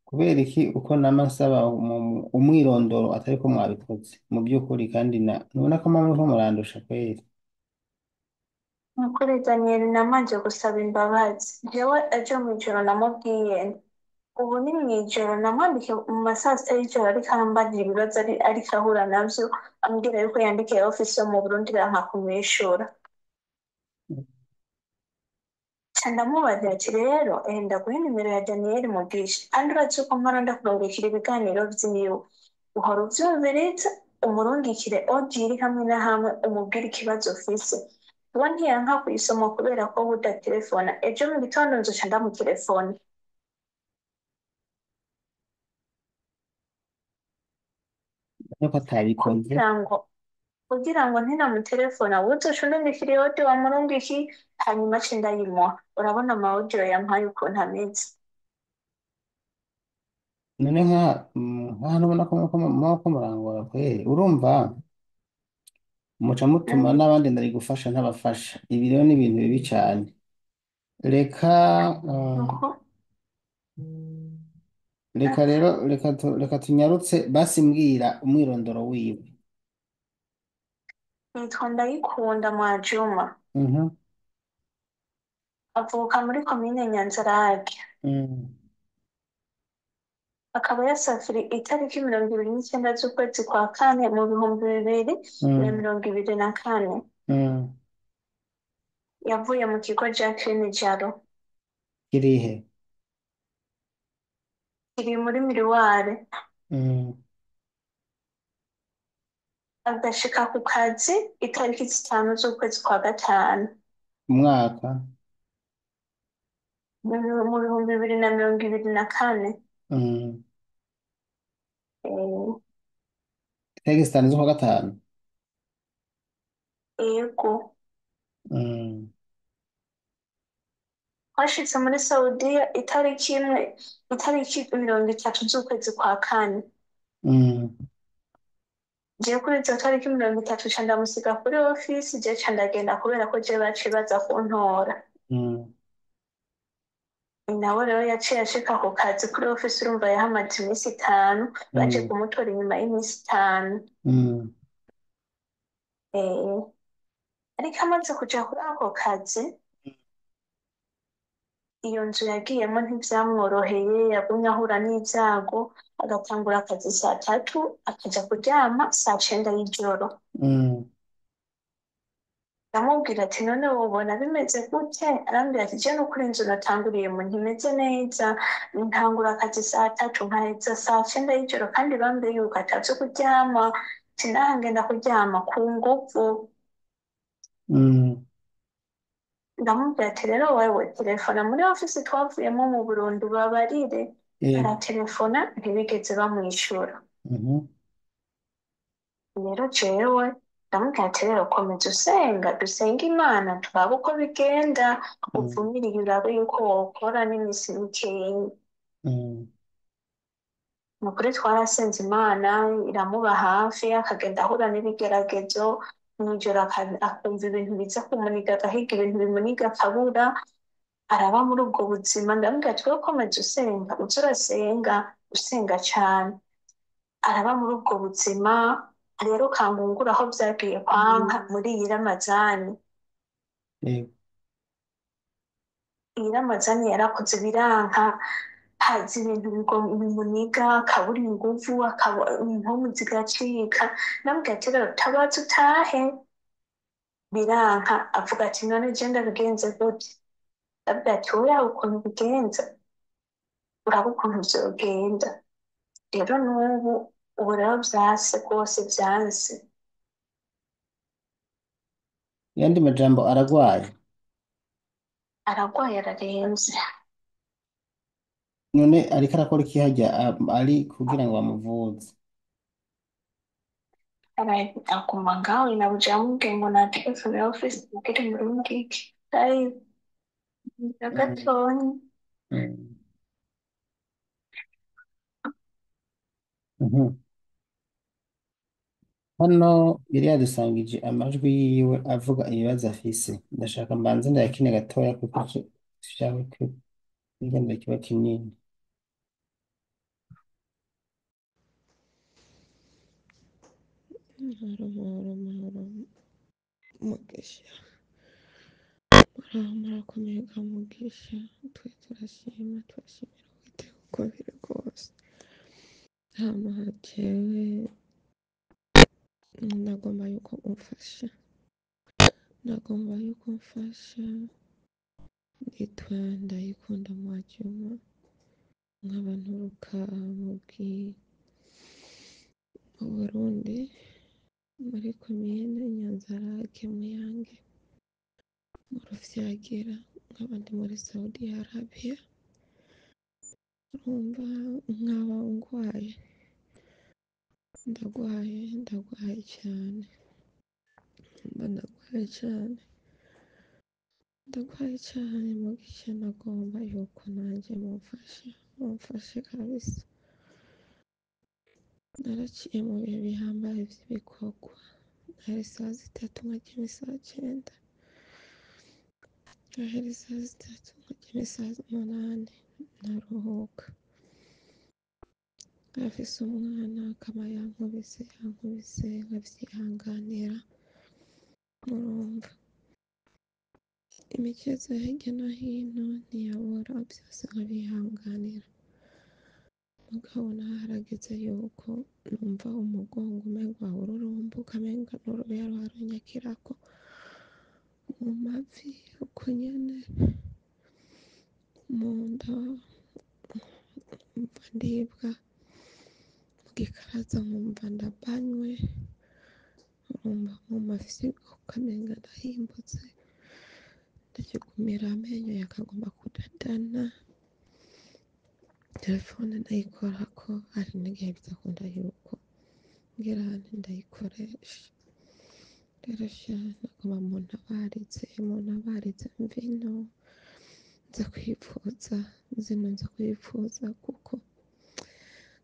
kubera iki uko nama nsaba umwirondoro atari ko mwabikoze mu by'ukuri kandi nubona ko mpamvu nko murandusha kweri. Nukuri Daniel namanje gusaba imbabazi jewe ejo mw'ijoro namubwiye ubu ni mw'ijoro namwandikiye mu ma saa sita y'ijoro ariko arambarira ibibazo ariko ahura navyo ambwira yuko yandikiye ofisi yo mu Burundi iranka kumwishura. Ca ndamubaza ati rero ndaguha inimero ya Daniel Mugisha kandi urazi ko mpora ndakurungikira ibiganiro vyiwe uhora uvyumviriza umurungikire audio iri hamwe na hamwe umubwire ikibazo ufise uwo ntiyanka kuyisoma kubera ko budaterefona ejo mu gitondo nzoca ndamutelefona nuko atabikoze. kugira ngo ntinamutelefona uzoca undungikira iyo audio wamurungiki hanyuma ace ndayimuha urabona ama audio yampaye ukuntu ameze. None nkaha nubona ko mwako murangora kweri urumva muca mutuma Mm. n'abandi ndari gufasha ntabafasha, ibi rero ni ibintu bibi cyane. Reka Nuko reka rero reka tunyarutse basi mbwira umwirondoro wiwe. nitwa Ndayikunda Mwajuma Mhm. avuka muri komine Nyanzarake Mm. akaba yasafiri itariki 29 z'ukwezi kwa kane mu bihumbi bibiri na Mm. mirongo ibiri na kane Mm. yavuye mu kigo Jacqueline Jaro Kirihe? kiri muri Miriware Mm. agashika ku kazi itariki 5 z'ukwezi kwa gatanu Umwaka. mu bihumbi bibiri na mirongo ibiri na kane. Mm. Eh, Itariki zitanu z'ukwa gatanu. Ego Mm. twashitse muri Saudiya itariki 30 z'ukwezi kwa kane Mm. jewe kuri izo tariki 30 ca ndamusiga kuri ofisi je ca ndagenda kubera ko je baciye baza kuntora Mm. nawe rero yaciye ashika ku kazi kuri ofisi urumva yahamaze iminsi 5 baje Mm. kumutora inyuma y'iminsi 5. Mm. eh, ariko amaze kuja kuri ako kazi iyo nzu yagiyemo ntivyamworoheye yagumye ahura n'ivyago agatangura akazi 3 akaja kuryama 9 y'ijoro Mm. ndamubwira ati none wobona bimeze gute arambwira ati je nukuri inzu natanguriye mu ntimeze neza ntangura akazi 3 nkaheza 9 y'ijoro kandi bambwiye yuko atavyo kuryama sinaha ngenda kuryama ku nguvu Mm. ndamubwira ati rero wewe telefona muri ofisi twavuyemo mu Burundi ubabarire Yego. aratelefona ntibigeze bamwishura Mhm. rero jewe ndamubwira ati rero komeza usenga dusenga imana turabe uko bigenda Mm. uvumiriye urabe yuko wokora n'iminsi mikeyi Mm. ni ukuri twarasenze imana iramuba hafi akagenda ahura n'ibigeragezo mw'ijoro akumva ibintu biza kumuniga agahiga ibintu bimuniga akabura araba muri ubwo buzima ndamubwira ati wowe komeza usenga uze urasenga usenga cane araba muri ubwo buzima rero kangungura aho vyagiye kwanka muri iyi ramazani Yego. iyi ramazani yarakoze biranka haza ibintu bimuniga akabura inguvu impumu zigacika ndamubwira ati rero tabaza utahe biranka avuga ati none je ndabigenze gute ndabwira ati wowe yawe ukuntu bigenza uraba ukuntu vyogenda rero n'ubu ubu rero vyase rwose vyanse Yandi majambo aragwaye. aragwaye araremvye None ariko arakora iki harya ari kugira ngo bamuvuze? aguma ngaho inabuja yamubwiye ngo na telefone ya ofisi mubwire murungike ari Mm. gatonya Mm. Mhm. Hano yari yadusangije amajwi yiwe avuga ibibazo afise. Ndashaka mbanze ndayakine gatoya kuko cyawe kigenda kiba kinini. Mahoro mugisha, murakomeye ga mugisha, twe turashimira Uwiteka uko biri kose. Hama jewe ndagomba yuko umfasha, nitwa Ndayikunda Mwajuma, nkaba nturuka mu Burundi muri komine Nyanzarake Muyange mu Ruvyagira, nkaba ndi muri Saudi Arabia. Urumva nkaba ndagwaye cane, mugisha, nagomba yuko nanje mumfashe kabisa. Naraciye mu bihe bihambaye vy'ibikorwa, hari isaha zitatu nkajya isaha 9, hari isaha zitatu nkajya isaha 8 naruhuka. Afise umwana akaba yankubise nkavyihanganira, murumva imikezo hirya no hino ntiyabura, vyose nkabihanganira. Mugabo harageze yuko numva umugongo umenga ururumbuka, umenga n'urubeya runyakirako mu mavi, uko nyene mu nda nkumva ndibwa, mu gikaraza nkumva ndabanywe, urumva mu mafyigo ukamenga ndahimbutse, ndakigumira amenyo yakagomba kudadana. Telefone ndayikorako, hari n'igihe bidakunda yuko ngira ndayikoresha. Rero sha nagomba muntabarize mvino nza kwivuza kuko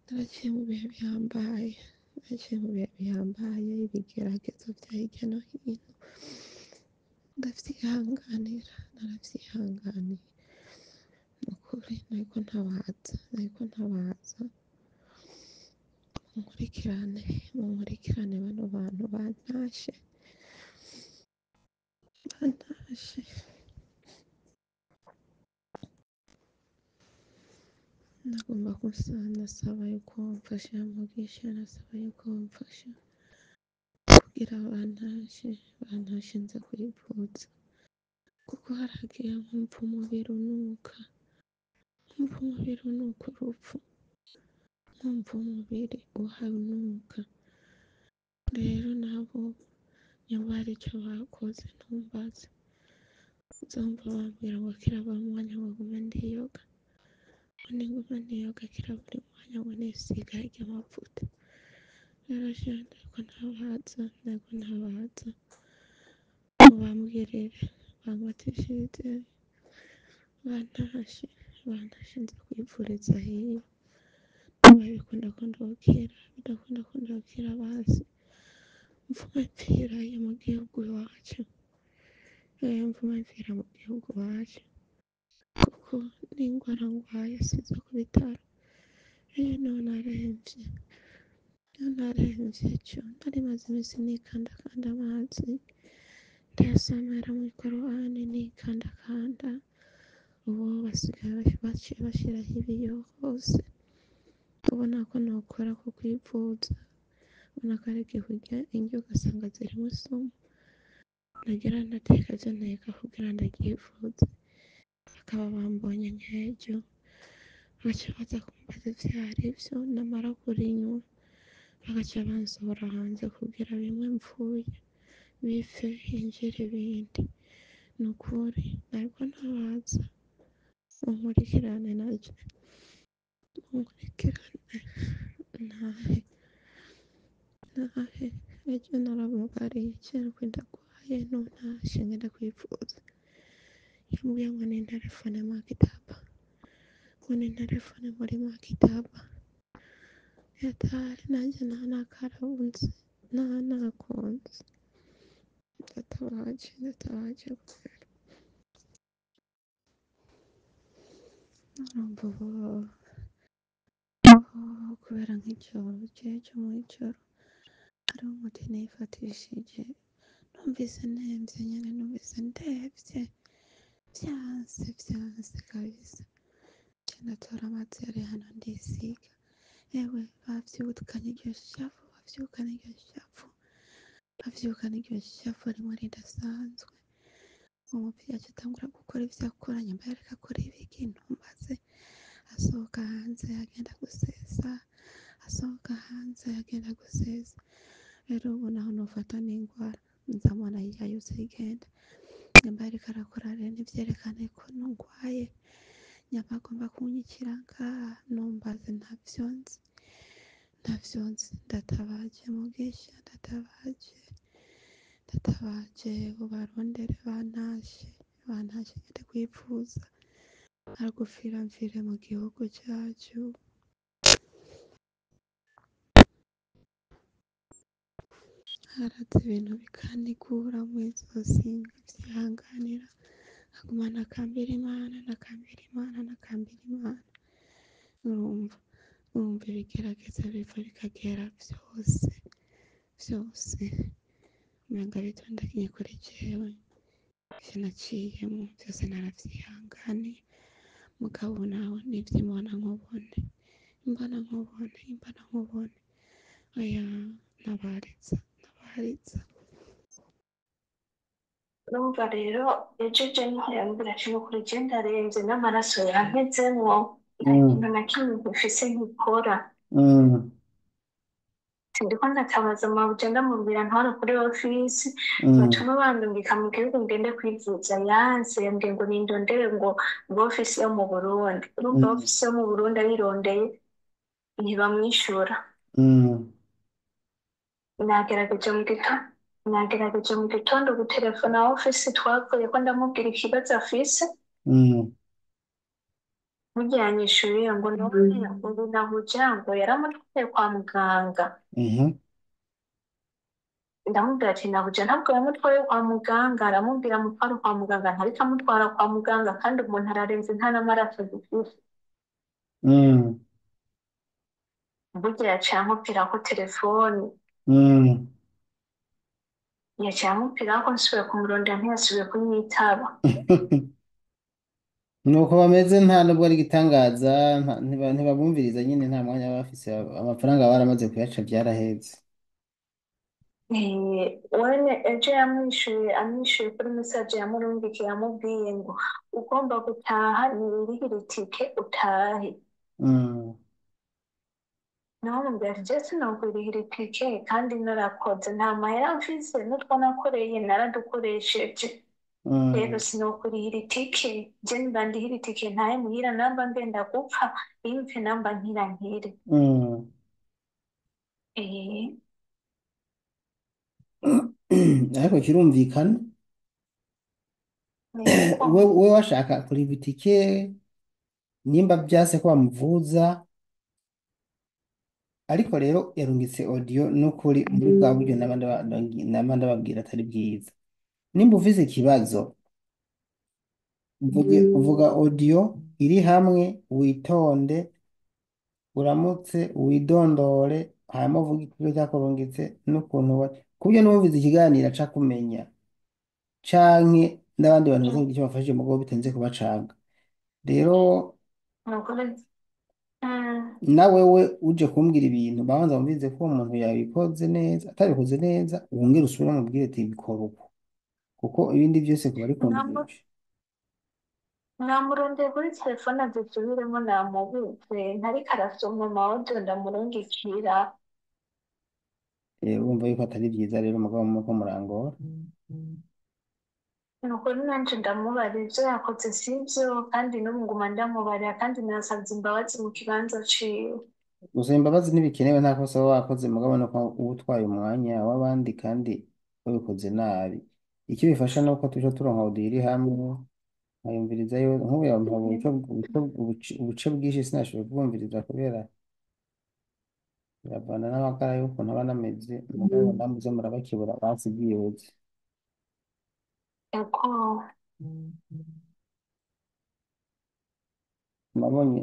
naraciye mu bihe bihambaye, ibigeragezo vya hirya no hino ndavyihanganira, naravyihanganiye. Nukuri nariko ntabaza, munkurikirane bano bantu bantashe. Nagomba nasaba yuko wamfasha mugisha, nasaba yuko wamfasha kugira bantashe nza kwivuza, kuko haragiye nkumva umubiri unuka urupfu, nkumva umubiri uhanuka. Rero nabo nyuma hari ico bakoze ntumbaze, uzumva bambwira ngo kira buri mwanya ngume ndiyoga, kira buri mwanya ngo nisiga harya amavuta. Rero sha ndariko ntabaza mubambwirire bankwatishirize, bantashe nza kwivuriza hiyo. Bidakunda ko ndokira basi mvume mpfirayo mu gihugu iwacu, kuko n'ingwara ngwaye sizo ku bitaro. Niho naremvye co, nari maze imisi nikandakanda amazi, ndayasamira mw'ikorowani nikandakanda, ubu basigaye bashiraho ibiyo hose. Ubona ko nokora ko kwivuza, ubona ko ari igihe urya indya ugasanga zirimwo isumu, nagira ndateka kugira ndagivuze, bakaba bambonye nk'ejo, bagaca baza kumbaza ivyarivyo, namara kurinywa bagaca bansohora hanze kugira bimwe mvuye bife hinjire ibindi. Nukuri nariko ntabaza, munkurikirane naje, ntahe ejo naramubariye ko ndagwaye, nontashe ngenda kwivuza. Yambwiye ngo ninterefone muri Makitaba, yatari nanje nakarabuze, nakonze. Ndatabaje kubera urumva kubera nk'ijoro, jeje mw'ijoro hariho umuti nifatishije numvise nemvye nyene numvise ndevye vyanse kabisa nca ndatora amazi yari hano ndisiga ewe bavyukanye iryo shavu rimwe ridasanzwe umuvyeyi aca atangura gukora ivyo akora nyuma yariko akora ibiki ntumbaze asohoka hanze agenda gusesa rero ubu naho nofata n'ingwara nzamubona yayuse igenda nyamba yariko arakora rero ntivyerekane ko ngwaye nyamba agomba kunyicira ngaha numbaze ntavyo nzi ndatabaje mugisha ndatabaje ubarondere bantashe ngende kwivuza aragupfira mvire mu gihugu cacu haraza ibintu bikanigura mw'izosi nkavyihanganira nkaguma nakambira imana urumva ibigerageza biva bikagera vyose umenga bitondagiye kuri jewe ivyo naciyemwo vyose naravyihanganiye mugabo nawe nivyo imbona nkubone oya ntabariza urumva rero ejo je niho yambwira ati nukuri je ndaremvye n'amaraso yampezemwo nta kintu na kimwe mfise nkikora ndiko ndatabaza mabuja ndamubwira ntwara kuri ofisi bacuma bandungika mu gihugu ngende kwivuza yanse yambwiye ngo nindondere ngo ofisi yo mu Burundi urumva ofisi yo mu Burundi ayirondeye ntibamwishura nagerageje mu gitondo gutelefona ofisi twavuye ko ndamubwira ikibazo afise burya yanyishuye ngo none ubu nabuja ngo yaramutwaye kwa muganga ndamubwira ati nabuja ntabwo yamutwaye kwa muganga aramubwira mutwara kwa muganga ntariko amutwara kwa muganga kandi umuntu ararenze nta n'amaraso dufise burya yaciye ankupirako telefoni yaciye ankupirako nsubiye kumurondera ntiyasubiye kunyitaba nuko bameze nta nubwo ari igitangaza ntibabumviriza nyine nta mwanya baba bafise amafaranga baramaze kuyaca byaraheze wene ejo amwishuye kuri mesaje yamurungikiye yamubwiye ngo ugomba gutaha nirihira itike utahe naho mubwira ati je sinokwirihira itike kandi narakoze nta mahera mfise n'utwo nakoreye naradukoresheje rero sinokurihira itike je nibandihira itike ntahe muhira namba ngenda gupfa imve namba nkire ariko kirumvikana we washaka kuriha itike nimba vyase ko bamuvuza ariko rero yarungitse audio n'ukuri muri bwa buryo n'abandi babwira atari bwiza nimba ufise ikibazo uvuga audio iri hamwe witonde uramutse widondore hanyuma uvuga ikigo cyakurungitse n'ukuntu kubyo n'uwumvize ikiganiro aca kumenya canke n'abandi bantu bazagira icyo bafashije mugabo bitenze kubacanga rero nawe uje kumbwira ibintu babanza wumvize ko uwo muntu yabikoze neza atabikoze neza wongere usubire umubwire ati bikora uko kuko ibindi byose kuba ari kundusha namurondeye kuri telefone adusubiremo namubitse ntariko arasoma amawudiyo ndamurungikira urumva yuko atari byiza rero umugabo muko murangora nukuri nanje ndamubara ivyo yakoze sivyo kandi n'ubu nguma ndamubarira kandi nasavye imbabazi mu kibanza ciwe gusaba imbabazi ntibikenewe nta kosa waba wakoze mugabo nuko uba utwaye umwanya w'abandi kandi wabikoze nabi icyo bifasha ni uko tuje turonka audio iri hamwe nkayumvirizayo nk'ubu yamuha ubuce bwinshi sinashoboye kubumviriza kubera biravana n'amagara y'ukuntu aba anameze mugabo ndamuze murabakibura basi bwihuse eko nabonye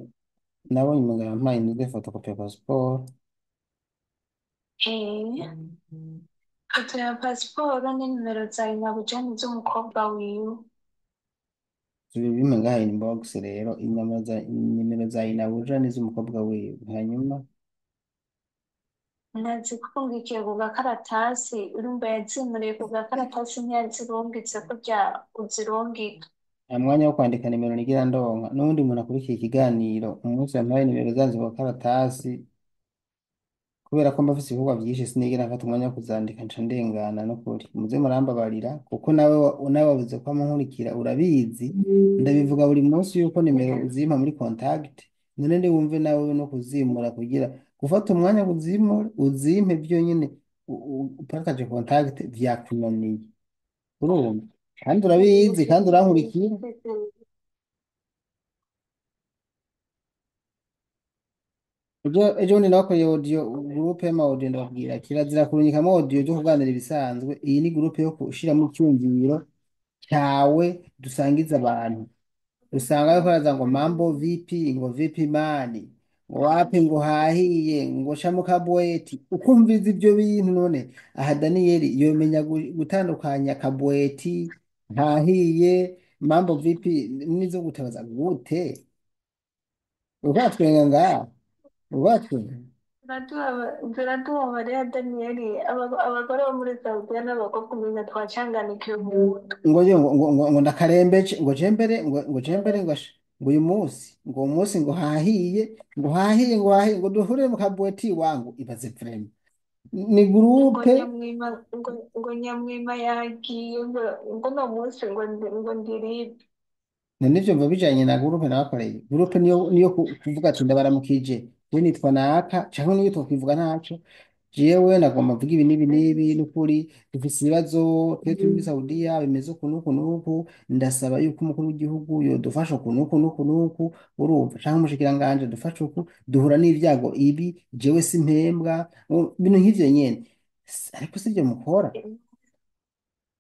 umugabo yampaye indi fotokopi ya pasiporo ifoto ya pasiporo n'inimero za inabuja z'umukobwa wiwe. turi bime ngaha inbox rero inimero za inabuja n'iz'umukobwa wiwe hanyuma Nazikungikiye ku gakaratasi urumva yazimuriye ku gakaratasi ntiyazirungitse kurya uzirungika. nta mwanya wo kwandika nimero nigira ndonka n'ubundi muntu akurikiye ikiganiro umunsi yampaye nimero zanze ku karatasi kubera ko mba mfise ibikorwa vyinshi sinigera mfata umwanya wo kuzandika nca ndengana n'ukuri muze murambabarira kuko nawe wabuze ko nkurikira urabizi ndabivuga buri munsi yuko nimero uzimpa muri contact none ndi wumve nawe no kuzimura kugira gufata umwanya kuzimura uzimpe byonyine upakaje contact vyakunaniye urumva kandi urabizi kandi urankurikira ejo bundi nabakoreye audio gurupe y'amaudio ndababwira kirazira kurungikamo audio zo kuganira ibisanzwe iyi ni gurupe yo gushiramo icyumviro cyawe dusangiza abantu usanga bariko baraza ngo mambo vipi ngo vipi mani ngo wapi ngo hahiye ngo shamo kabweti ukumviza ibyo bintu none aha Daniyeli yomenya gutandukanya kabweti hahiye mambo vipi nizo gutabaza gute ugatwenga ngaha ugatwenga Biradubabarira Daniyeli abagore bo muri Saudiya n'abakobwa umenya twacanganikiwe mu nda. ngo ndakarembeje ngo jembere ngo jembere ngo uyu munsi ngo uyu munsi ngo hahiye ngo hahiye ngo hahiye ngo duhure mu kabweti wangu ibaze vrema ni ngo gurupe nyamwima ngo nyamwima yagiye ngo no munsi ngo ndiribe. nivyo mva bijanye na gurupe nabakoreye gurupe niyo kuvuga ati ndabaramukije we nitwa naka canke niyo tokwivuga ntaco jewe nagomba mvuga ibi n'ibi n'ibi n'ukuri dufise ibibazo twe turi muri Saudiya bimeze uku n'uku n'uku ndasaba yuko umukuru w'igihugu yodufasha uku n'uku n'uku n'uku urumva canke umushikiranganje dufasha uku duhura n'ivyago ibi jewe simpembwa ibintu nk'ivyo nyene ariko sivyo mukora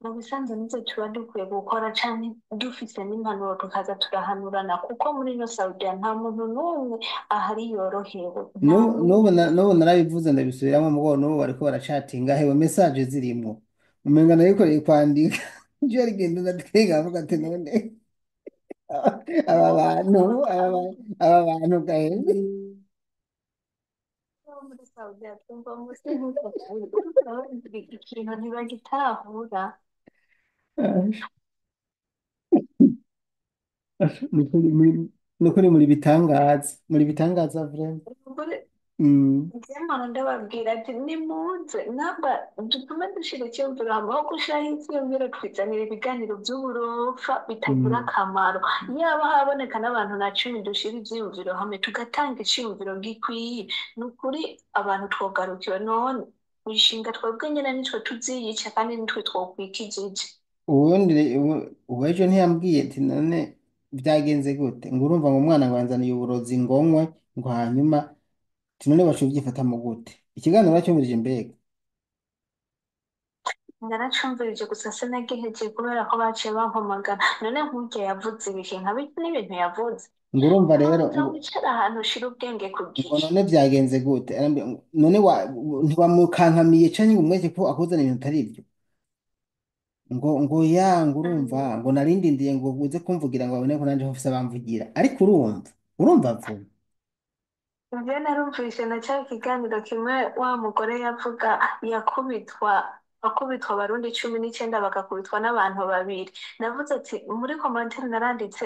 Mu bisanzwe nivyo tuba dukwiye gukora canke dufise n'impanuro tukaza turahanurana kuko muri ino Saudiya nta muntu n'umwe ahari yorohewe nta n'umwe. n'ubu narabivuze ndabisubiramwo mugabo n'ubu bariko baracatinga hewe message zirimwo umenga nayikoreye kwandika ivyo rigenda ndatwenga avuga ati none aba bantu aba bantu gaheze Bo muri Saudiya twumva musi nk'uko ikintu ntibagitahura. nukuri muri bitangaza vrema Umugore mm. Njyewe ndababwira ati nimuze namba dutume dushira icyumviro hamwe aho gushiraho icyumviro twizanira ibiganiro by'uburofa bitagira akamaro yaba haboneka n'abantu na cumi dushira ivyiyumviro hamwe tugatanga iciyumviro gikwiye ni ukuri abantu twogarukiwe none wishinga twebwe nyene nitwe tuziyica kandi nitwe twokwikijije. ubundi ubu ejo ntiyambwiye ati none byagenze gute ngo urumva ngo umwana ngo yanzaniye uburozi ngonywe ngo hanyuma ati none bacu byifatamo gute ikiganiro cyumvirije mbega Naracumvirije gusa sinagiheje kubera ko baciye bampamagara none nk'urya yavuze ibiki nka biki n'ibintu yavuze ngo urumva rero banza wicara ahantu ushira ubwenge ku ngo gihe. none byagenze gute arambwira ngo none ntiwamukankamiye canke ngo umweke ko akuzana ibintu atari byo ngo ngo urumva ngo narindindiye ngo uze kumvugira ngo babone ko nanje mfise abamvugira ariko urumva vuba Njye narumvise na cya kiganiro kimwe wa mugore yavuga akubitwa abarundi 19 bagakubitwa n'abantu babiri navuze ati muri komantere naranditse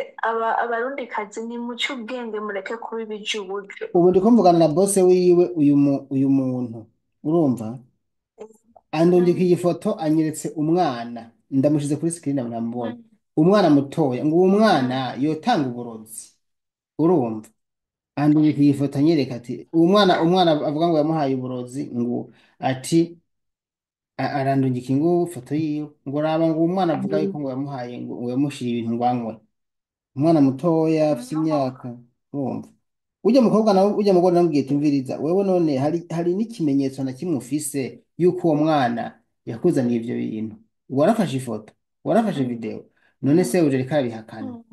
abarundi kazi ni muce ubwenge mureke kuba ibijuju. ubu ndiko mvugana na bose wiwe uyu muntu urumva andungika iyi foto anyeretse umwana ndamushize kuri screen ndamubona umwana mutoya ngo uwo mwana yotanga uburozi urumva andungika iyi foto anyereka ati umwana avuga ngo yamuhaye uburozi ngo ati arandungika ngo foto yiwe ngo raba ngo umwana avuga yuko ngo yamuhaye ngo yamushiriye ibintu ngo anywe umwana mutoya afite imyaka urumva ujya mugore namubwiye tumviriza wewe none hari n'ikimenyetso na kimwe ufise yuko uwo mwana yakuzaniye ivyo bintu warafashe ifoto warafashe video none se uje reka bihakana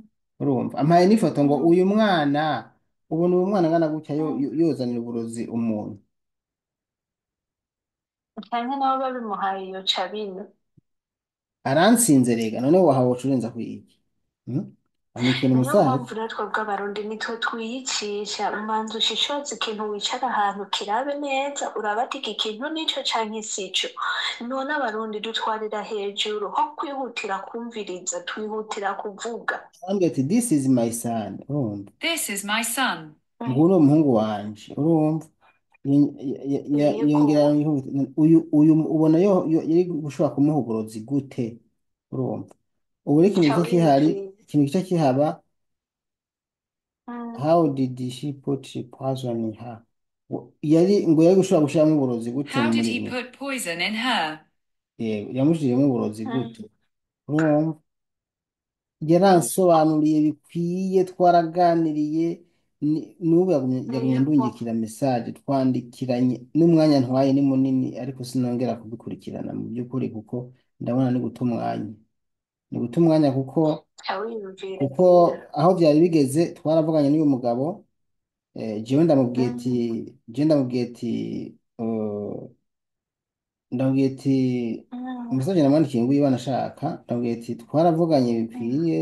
urumva ampaye n'ifoto ngo uyu mwana ubona uyu mwana angana gutya yozanira uburozi umuntu canke nabo babimuhaye yoca bino. aransinze rega none wahawe ucurenza kwiki. anyikira Niyo umusaza. mpamvu rero twebwe abarundi nitwe twiyicisha, umanza ushishoze ikintu wicara ahantu kirabe neza, uraba ati iki kintu nico canke sico. None abarundi dutwarira hejuru, ho kwihutira kumviriza twihutira kuvuga. arambwira ati this is my son urumva, This is my son. nguwo ni umuhungu wanje urumva. Yongera Yego. uyu ubona yari gushobora kumuha uburozi gute urumva. ubu rero ikintu Ca gice kihari, wiyumvira. ikintu gice kihaba, Mm, how did she put poison in her. Ngo yari gushobora gushiramo uburozi gute How did muri he mwe. put poison in her? Yamushiriyemo uburozi mm, gute urumva. yaransobanuriye bikwiye, twaraganiriye, n'ubu yagumye yego. ndungikira message, twandikiranye n'umwanya ntwaye ni munini ariko sinongera kubikurikirana mu by'ukuri kuko ndabona ni guta umwanya, ni guta umwanya kuko Ca wiyumvira kuko rero. aho byari bigeze twaravuganye n'uyu mugabo. Jewe ndamubwiye ati Mm, jewe ndamubwiye ati eh, ndamubwiye ati mm, message namwandikiye ngo iyo anashaka, ndamubwiye ati twaravuganye mm, bikwiye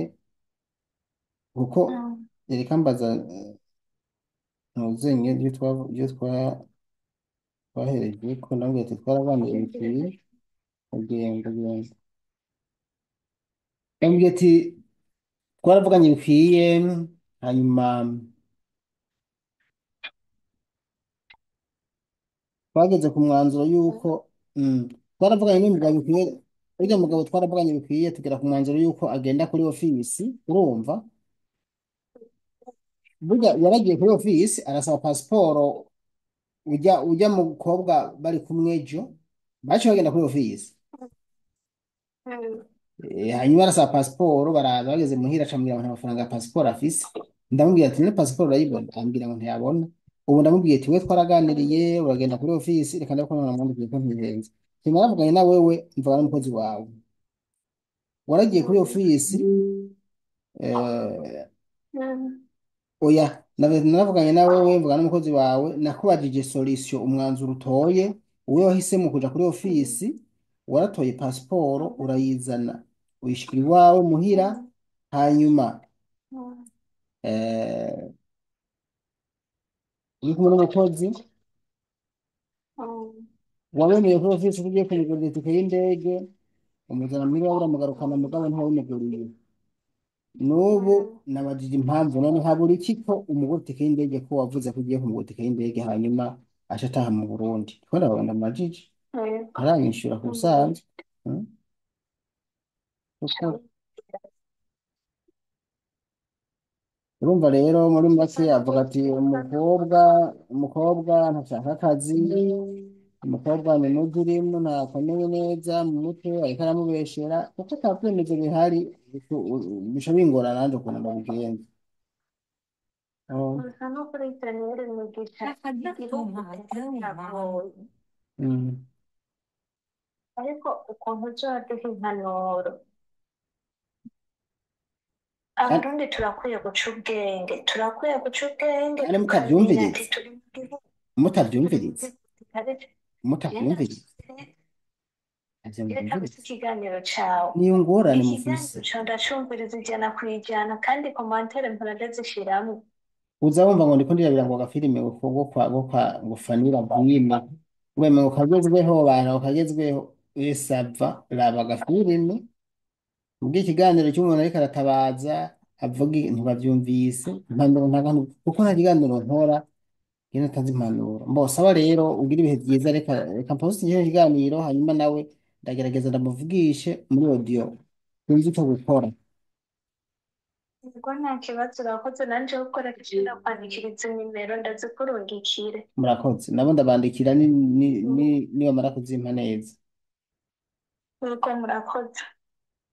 kuko mm, yereka mbaza ntuzenye ibyo twahereje ko ndamubwiye ati twaraganiriye bikwiye kugenda kugenda. ndamubwiye ati twaravuganye bikwiye, hanyuma twageze ku mwanzuro y'uko twaravuganye n'umugabo bikwiye. Uriya mugabo twaravuganye bikwiye tugera ku mwanzuro y'uko agenda kuri ofisi urumva. burya yaragiye kuri ofisi arasaba pasiporo, ujya mu mukobwa bari kumwe ejo baciye bagenda kuri ofisi. mm, Hanyuma arasaba pasiporo, baraza bageze muhira acambwira ngo nta mafaranga ya pasiporo afise. Ndamubwira ati none pasiporo urayibona, ambwira ngo ntiyabona. Ubu ndamubwiye ati we twaraganiriye uragenda kuri ofisi, reka ndabona namwandikiye ko ntihenze. Sinaravuganye na wewe, mvugana n'umukozi wawe. Waragiye kuri ofisi. eh, mm, oya, naravuganye na wewe mvugana n'umukozi wawe, nakubajije solution, umwanzuro utoye wowe wahisemo kuja kuri ofisi. Waratoye pasiporo urayizana uyishikira iwawe muhira. mm, hanyuma mm, eh, uri kumwe n'umukozi mm, wabemeye kuri ofisi ko ugiye kumugurira itike y'indege, umuzana muhira wawe uramugarukana mugabo ntawimuguriye. N'ubu mm, nabajije impamvu, none habura iki ko umugura itike y'indege ko wavuze ko ugiye kumugura itike y'indege hanyuma aca ataha mu Burundi. Ko ndabona amajiji yego. ntaranyishyura ku Mm, busanzwe. Mm, ca kuko wiyumvira. urumva rero muri make Usanga avuga ati umukobwa ntashaka akazi, umukobwa ni mujurimu ntakomeye neza mu mutwe ariko aramubeshera kuko ata byemezo bihari. Bisha bingora nanjye ukuntu ndabigenza. Oh, Usa n'ukurikiranira imigisha igihugu kiragoye, mm. ariko ukuntu uzoduha impanuro. Abarundi turakwiye guca ubwenge, turakwiye guca ubwenge Kandi tukamenya ati mutabyumviriza, turi mu gihugu, mutabyumviriza, kitari mutabyumviriza, ntavyo reka gusa mubyumviriza. ikiganiro cawe. Niyo ngorane Ikiganiro mufise. cawe ndacumviriza ijana ku ijana kandi komantere mpora ndazishiramwo. Uza wumva ngo ndiko ndirabira ngo agafilime ngo Fanira Bwime, weme ngo kagezweho bantu kagezweho, sava raba agafilime. Ubwo ikiganiro cy'umuntu ariko aratabaza avuga ntibabyumvise impanuro kuko nta kiganiro nkora iyo natanze impanuro. Mbosaba rero ugira ibihe byiza, reka mposte iki kiganiro hanyuma nawe ndagerageza ndamuvugishe muri audio sinzi icyo gukora. Ubwo nta kibazo urakoze, nanje gukora gishobora kwandikiriza nimero ndazikurungikire. Murakoze, nabo ndabandikira nibamara kuzimpa neza. Nuko murakoze.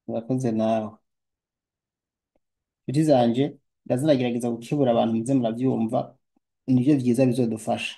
Murakoze nawe inshuti zanje, ndazinagerageza gukebura abantu muze murabyumva, nibyo byiza bizodufasha.